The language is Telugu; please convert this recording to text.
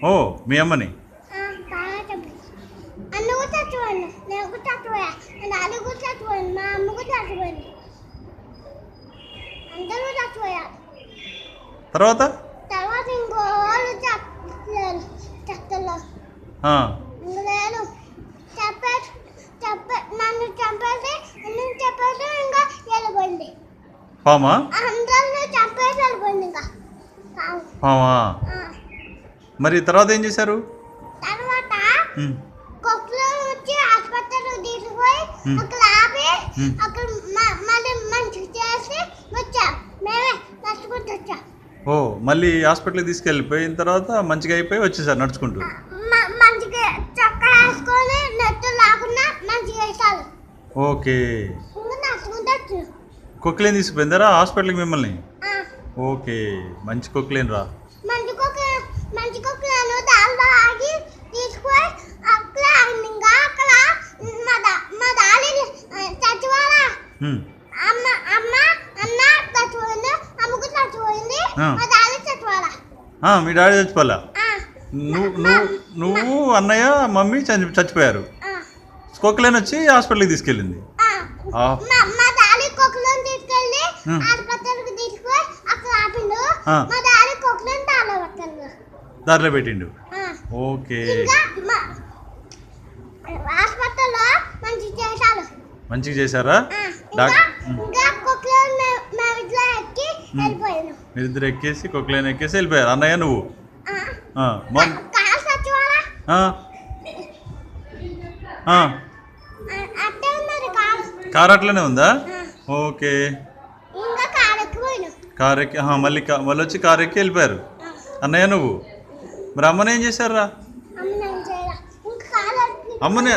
ఓ మీ అమ్మని. బాగా చంపేసి అన్న కూడా చచ్చిపోయింది, నేను కూడా చచ్చిపోయా, నాన్న కూడా చచ్చిపోయింది, మా అమ్మ కూడా చచ్చిపోయింది, అందరూ చచ్చిపోయారు. తర్వాత తర్వాత ఇంకో వాళ్ళు చెప్పలేరు చెత్తలో లేదు నన్ను చంపేసి ఇంకా వెళ్ళిపోయింది. పామా? అందరిని చంపేసి వెళ్ళిపోయింది. ఇంకా పామా? మరి తర్వాత ఏం చేశారు? తర్వాత కొక్కులో వచ్చి ఆసుపత్రికి తీసుకుపోయి అక్కడ ఆపి అక్కడ మళ్ళీ మంచిగా చేసి వచ్చాం. మేమే నడుచుకుంటూ వచ్చాం. ఓ మళ్ళీ హాస్పిటల్కి తీసుకెళ్ళిపోయిన తర్వాత మంచిగా అయిపోయి వచ్చేసారు నడుచుకుంటూ. మంచిగా చొక్కా వేసుకొని నెట్టు లేకుండా మంచిగా వేసారు. ఓకే. ఇంకా నడుచుకుంటూ వచ్చు. కొక్లేని తీసుకుపోయిందారా హాస్పిటల్కి మిమ్మల్ని? ఓకే, మంచి కొక్లేని రా. మంచి కుక్కలను దారిలో ఆగి తీసుకుపోయి అక్కడ ఇంకా అక్కడ మా దాడి చచ్చిపోవాలా. అన్న చచ్చిపోయింది, అమ్మకు చచ్చిపోయింది, మా దాడి చచ్చిపోవాలా. మీ డాడీ చచ్చిపోవాలా? నువ్వు అన్నయ్య మమ్మీ చచ్చిపోయారు. కొక్లేని వచ్చి హాస్పిటల్కి తీసుకెళ్ళింది. మా దాడి కుక్కలను తీసుకెళ్ళి ఆసుపత్రికి తీసుకుపోయి అక్కడ ఆపిండు. మా దాడి కుక్కలను దారిలో పెట్టిండు. ఓకే. హాస్పిటల్లో మంచిగా చేశారా? మీరిద్దరు ఎక్కేసి కొక్లేని ఎక్కేసి వెళ్ళిపోయారు అన్నయ్య నువ్వు. కార్ అట్లనే ఉందా? ఓకే. కార్ ఎక్కి మళ్ళీ వచ్చి కార్ ఎక్కి వెళ్ళిపోయారు అన్నయ్య నువ్వు. మరి అమ్మని ఏం చేశారా? అమ్మని